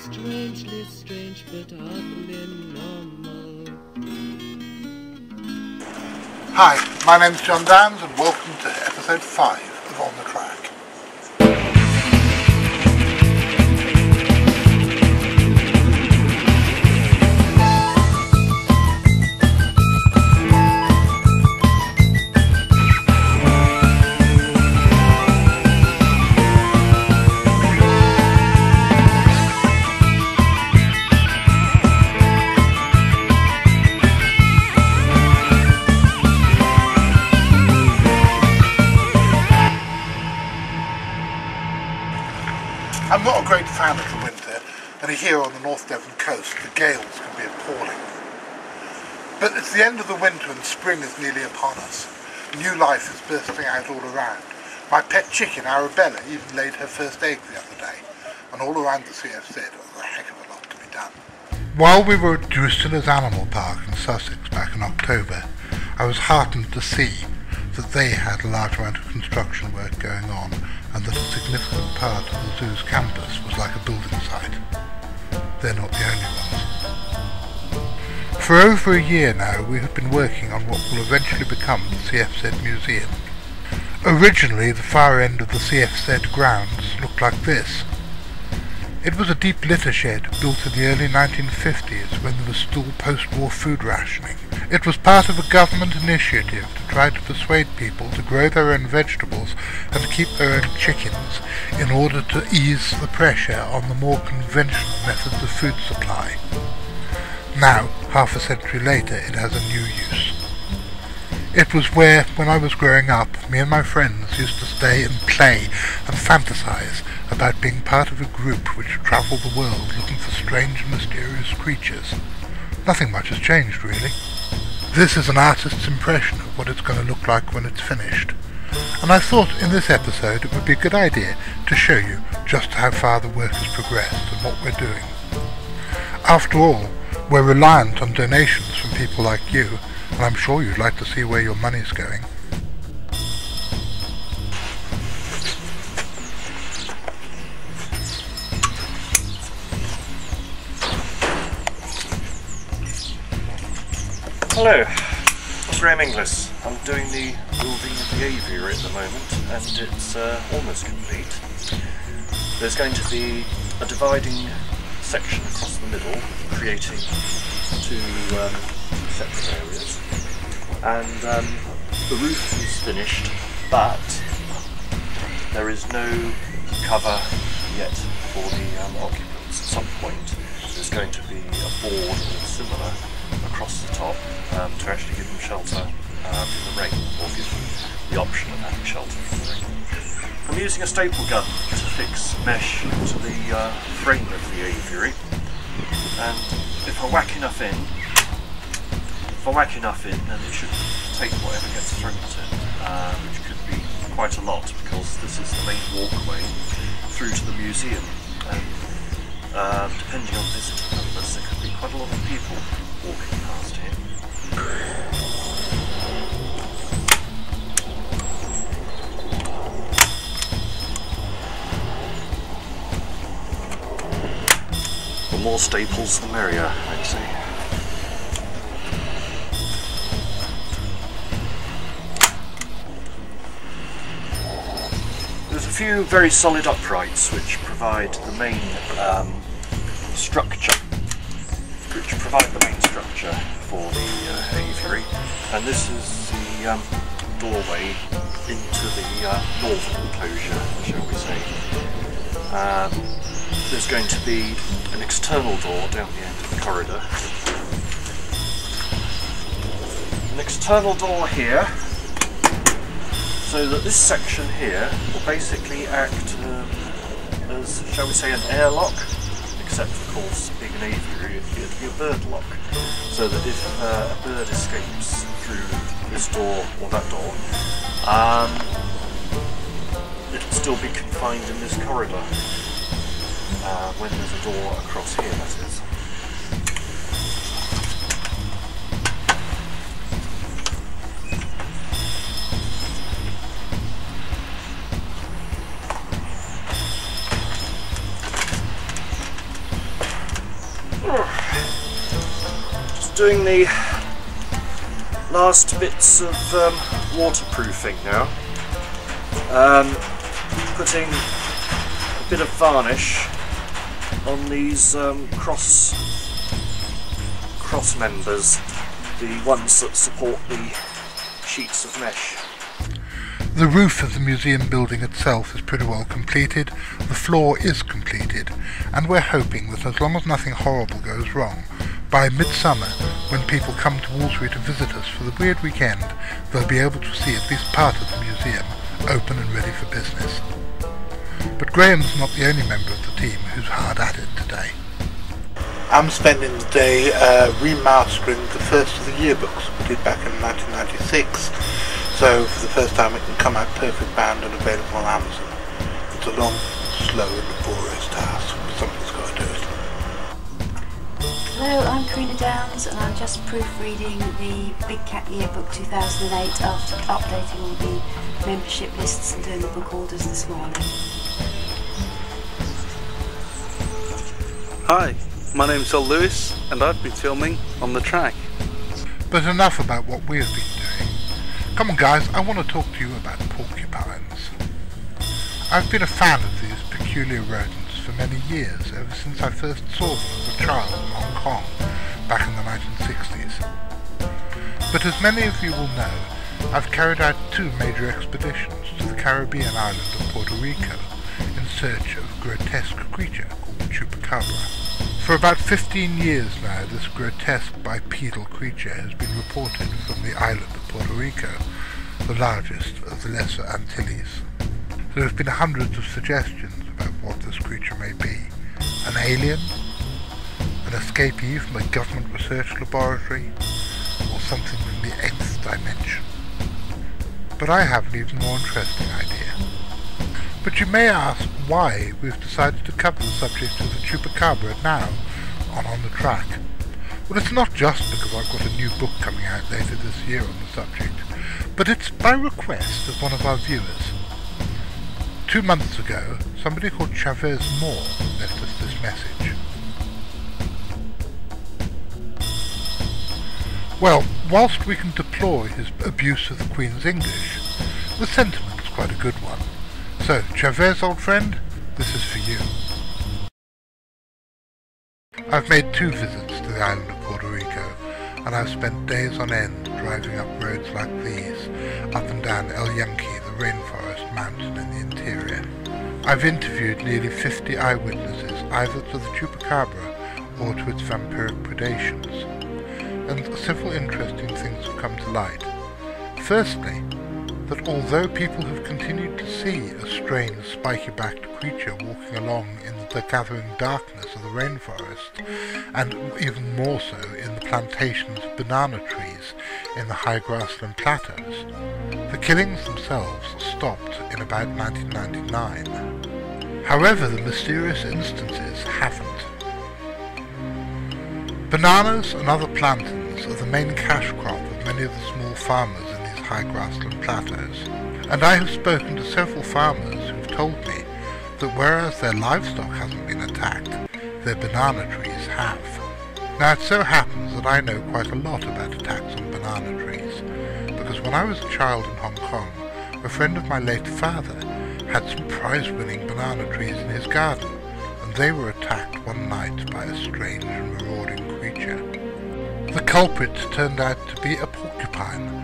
Strangely strange but oddly normal. Hi, my name's John Downs and welcome to episode 5 of On the Track. I'm not a great fan of the winter, and here on the North Devon coast the gales can be appalling. But it's the end of the winter and spring is nearly upon us. New life is bursting out all around. My pet chicken, Arabella, even laid her first egg the other day, and all around the CFZ there's a heck of a lot to be done. While we were at Drusilla's Animal Park in Sussex back in October, I was heartened to see that they had a large amount of construction work going on, and that a significant part of the zoo's campus was like a building site. They're not the only ones. For over a year now we have been working on what will eventually become the CFZ Museum. Originally the far end of the CFZ grounds looked like this. It was a deep litter shed built in the early 1950s when there was still post-war food rationing. It was part of a government initiative to try to persuade people to grow their own vegetables and keep their own chickens in order to ease the pressure on the more conventional methods of food supply. Now, half a century later, it has a new use. It was where, when I was growing up, me and my friends used to stay and play and fantasize about being part of a group which travelled the world looking for strange and mysterious creatures. Nothing much has changed, really. This is an artist's impression of what it's going to look like when it's finished, and I thought in this episode it would be a good idea to show you just how far the work has progressed and what we're doing. After all, we're reliant on donations from people like you, and I'm sure you'd like to see where your money's going. Hello, I'm Graham Inglis. I'm doing the building of the aviary at the moment, and it's almost complete. There's going to be a dividing section across the middle, creating two separate areas, and the roof is finished, but there is no cover yet for the occupants. At some point there's going to be a board or similar across the top to actually give them shelter in the rain, or give them the option of having shelter from the rain. I'm using a staple gun to fix mesh to the frame of the aviary, and if I whack enough in, then it should take whatever gets thrown at it, which could be quite a lot, because this is the main walkway through to the museum, and depending on visitor numbers there could be quite a lot of people walking past here. The more staples the merrier, I'd say. There's a few very solid uprights which provide the main structure. For the aviary, and this is the doorway into the northern enclosure, shall we say. There's going to be an external door down the end of the corridor. An external door here, so that this section here will basically act as, shall we say, an airlock, except of course being an aviary it'd be a bird lock, so that if a bird escapes through this door or that door, it'll still be confined in this corridor when there's a door across here, that is. Just doing the last bits of waterproofing now. Putting a bit of varnish on these cross members, the ones that support the sheets of mesh. The roof of the museum building itself is pretty well completed, the floor is completed, and we're hoping that as long as nothing horrible goes wrong, by midsummer, when people come to Wolseley to visit us for the weird weekend, they'll be able to see at least part of the museum open and ready for business. But Graham's not the only member of the team who's hard at it today. I'm spending the day remastering the first of the yearbooks we did back in 1996. So for the first time it can come out perfect bound and available on Amazon. It's a long, slow and laborious task, but somebody's got to do it. Hello, I'm Karina Downs and I'm just proofreading the Big Cat Yearbook 2008 after updating all the membership lists and doing the book orders this morning. Hi, my name's Sol Lewis and I've been filming on the track. But enough about what we have been doing. Come on guys, I want to talk to you about porcupines. I've been a fan of these peculiar rodents for many years, ever since I first saw them as a child in Hong Kong, back in the 1960s. But as many of you will know, I've carried out 2 major expeditions to the Caribbean island of Puerto Rico in search of a grotesque creature called the chupacabra. For about 15 years now, this grotesque bipedal creature has been reported from the island of Puerto Rico, the largest of the Lesser Antilles. There have been hundreds of suggestions about what this creature may be. An alien? An escapee from a government research laboratory? Or something from the 8th dimension? But I have an even more interesting idea. But you may ask why we've decided to cover the subject of the chupacabra now on the track. Well, it's not just because I've got a new book coming out later this year on the subject, but it's by request of one of our viewers. 2 months ago, somebody called Chavez Moore left us this message. Well, whilst we can deplore his abuse of the Queen's English, the sentiment is quite a good one. So, Chavez, old friend, this is for you. I've made 2 visits to the island of Puerto Rico, and I've spent days on end driving up roads like these, up and down El Yunque, the rainforest mountain in the interior. I've interviewed nearly 50 eyewitnesses, either to the chupacabra or to its vampiric predations, and several interesting things have come to light. Firstly, that although people have continued to see a strange spiky-backed creature walking along in the gathering darkness of the rainforest, and even more so in the plantations of banana trees in the high grassland plateaus, the killings themselves stopped in about 1999. However, the mysterious instances haven't. Bananas and other plantains are the main cash crop of many of the small farmers in these high grassland plateaus, and I have spoken to several farmers who've told me that whereas their livestock hasn't been attacked, their banana trees have. Now it so happens that I know quite a lot about attacks on banana trees, because when I was a child in Hong Kong, a friend of my late father had some prize-winning banana trees in his garden, and they were attacked one night by a strange and marauding creature. The culprit turned out to be a porcupine.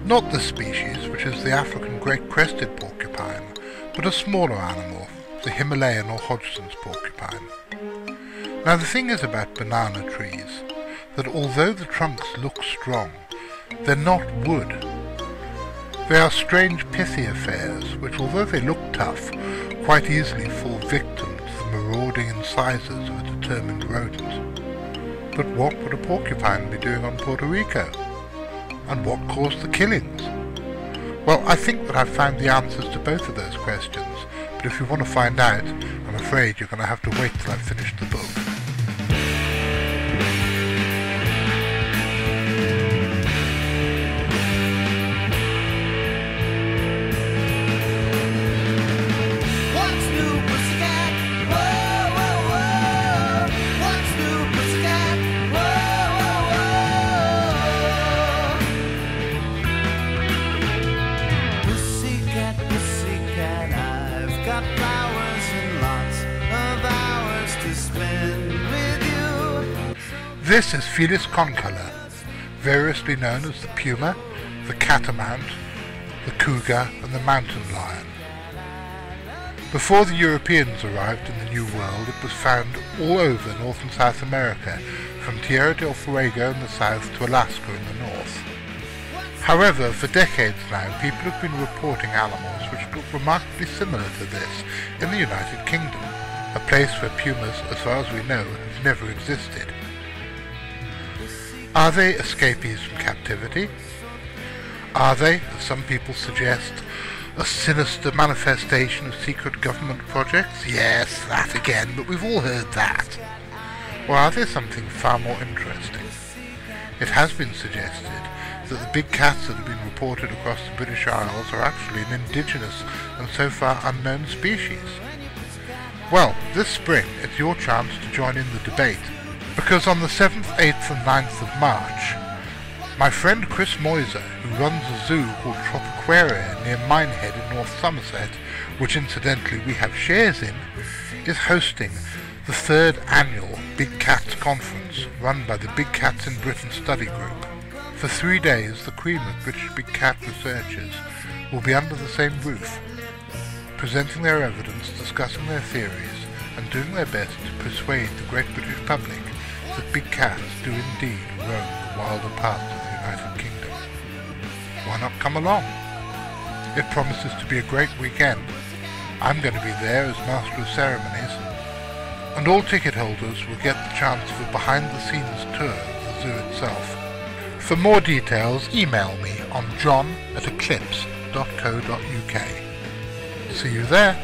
Not this species, which is the African great-crested porcupine, but a smaller animal, the Himalayan or Hodgson's porcupine. Now the thing is about banana trees, that although the trunks look strong, they're not wood. They are strange pithy affairs, which although they look tough, quite easily fall victim to the marauding incisors of a determined rodent. But what would a porcupine be doing on Puerto Rico? And what caused the killings? Well, I think that I've found the answers to both of those questions, but if you want to find out, I'm afraid you're going to have to wait till I've finished the book. What's new, pussycat? Whoa, whoa, whoa. What's new, to spend with you. This is Felis concolor, variously known as the puma, the catamount, the cougar and the mountain lion. Before the Europeans arrived in the New World, it was found all over North and South America, from Tierra del Fuego in the south to Alaska in the north. However, for decades now, people have been reporting animals which look remarkably similar to this in the United Kingdom, a place where pumas, as far as we know, have never existed. Are they escapees from captivity? Are they, as some people suggest, a sinister manifestation of secret government projects? Yes, that again, but we've all heard that. Or are they something far more interesting? It has been suggested that the big cats that have been reported across the British Isles are actually an indigenous and so far unknown species. Well, this spring it's your chance to join in the debate, because on the 7th, 8th and 9th of March, my friend Chris Moiser, who runs a zoo called Tropiquaria near Minehead in North Somerset, which incidentally we have shares in, is hosting the 3rd annual Big Cats Conference run by the Big Cats in Britain Study Group. For 3 days, the cream of British big cat researchers will be under the same roof, presenting their evidence, discussing their theories, and doing their best to persuade the great British public that big cats do indeed roam the wilder parts of the United Kingdom. Why not come along? It promises to be a great weekend. I'm going to be there as Master of Ceremonies, and all ticket holders will get the chance for a behind-the-scenes tour of the zoo itself. For more details, email me on john@eclipse.co.uk. See you there!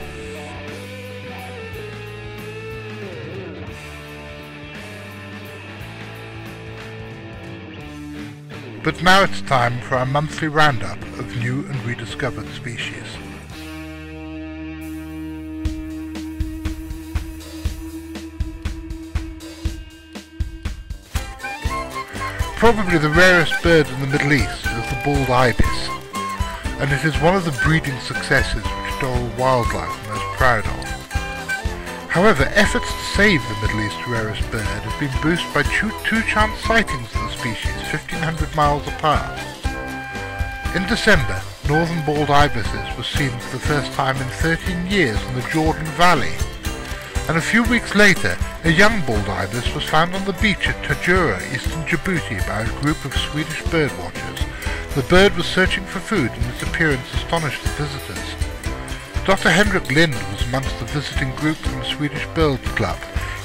But now it's time for our monthly roundup of new and rediscovered species. Probably the rarest bird in the Middle East is the bald ibis, and it is one of the breeding successes which Doral Wildlife are most proud of. However, efforts to save the Middle East's rarest bird have been boosted by two chance sightings of the species 1,500 miles apart. In December, northern bald ibises were seen for the first time in 13 years in the Jordan Valley, and a few weeks later a young bald ibis was found on the beach at Tajura, eastern Djibouti, by a group of Swedish birdwatchers. The bird was searching for food and its appearance astonished the visitors. Dr. Henrik Lind was amongst the visiting group from the Swedish Bird Club.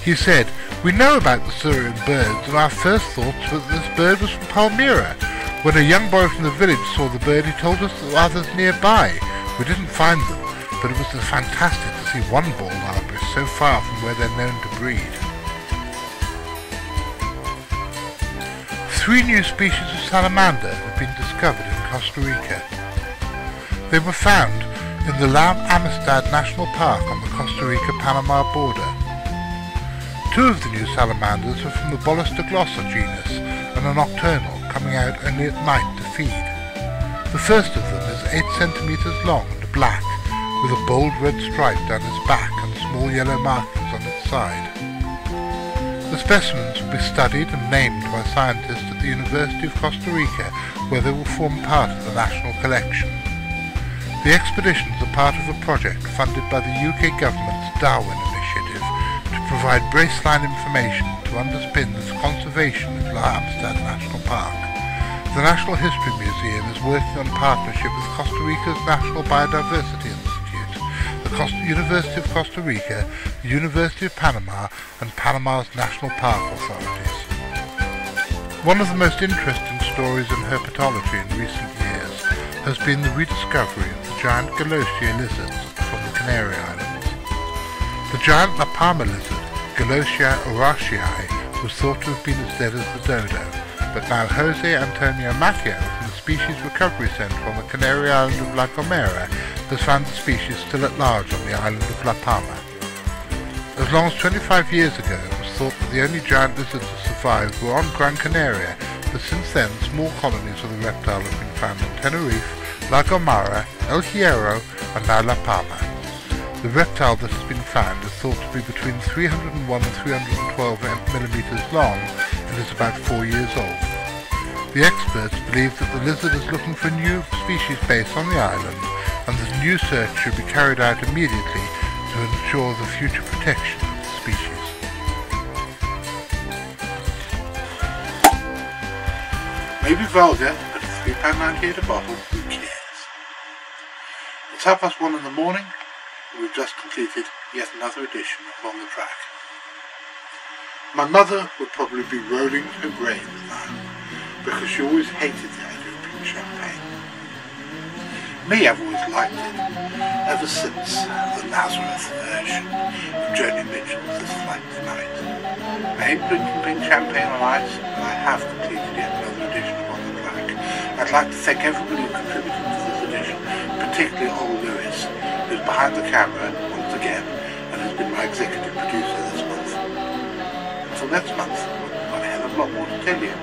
He said, "We know about the Syrian birds, and our first thoughts were that this bird was from Palmyra. When a young boy from the village saw the bird, he told us there were others nearby. We didn't find them, but it was fantastic to see one bald ibis so far from where they're known to breed." 3 new species of salamander have been discovered in Costa Rica. They were found in the La Amistad National Park on the Costa Rica-Panama border. 2 of the new salamanders are from the Bolistoglossa genus and are nocturnal, coming out only at night to feed. The first of them is 8 centimeters long and black, with a bold red stripe down its back and small yellow markings on its side. The specimens will be studied and named by scientists at the University of Costa Rica, where they will form part of the national collection. The expeditions are part of a project funded by the UK government's Darwin initiative to provide baseline information to underpin the conservation of La Amistad National Park. The National History Museum is working on partnership with Costa Rica's National Biodiversity Institute, the University of Costa Rica, the University of Panama, and Panama's National Park authorities. One of the most interesting stories in herpetology in recent years has been the rediscovery of the giant Galosia lizards from the Canary Islands. The giant La Palma lizard, Galosia ourachii, was thought to have been as dead as the dodo, but now Jose Antonio Matteo from the Species Recovery Centre on the Canary Island of La Gomera has found the species still at large on the island of La Palma. As long as 25 years ago it was thought that the only giant lizards to survive were on Gran Canaria, but since then small colonies of the reptile have been found on Tenerife, La Gomera, El Hierro and now La Palma. The reptile that has been found is thought to be between 301 and 312 millimeters long and is about 4 years old. The experts believe that the lizard is looking for a new species base on the island, and that a new search should be carried out immediately to ensure the future protection of the species. Maybe vulgar, but at £3.98 a bottle, who cares? It's 1:30 in the morning, and we've just completed yet another edition of On the Track. My mother would probably be rolling her grave now, because she always hated the idea of pink champagne. Me, I've always liked it, ever since the Nazareth version of Joni Mitchell's This Flight Tonight. I ain't drinking pink champagne on ice, and I have completed yet another edition of On the Track. I'd like to thank everybody who contributed to this edition, particularly old Lewis, who's behind the camera once again, and has been my executive producer this month. Until next month, we've got a hell of a lot more to tell you,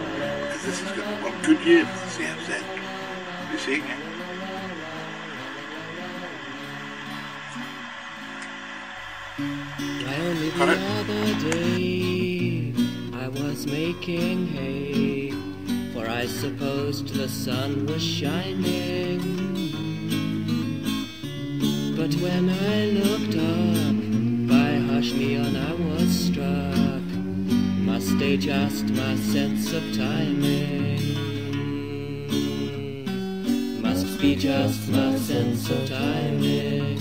because this is going to be one good year for the CFZ. We'll be seeing you. Only the other day I was making hay, for I supposed the sun was shining. But when I looked up, by hush neon I was struck. Must they just my sense of timing? Must be just my sense of timing.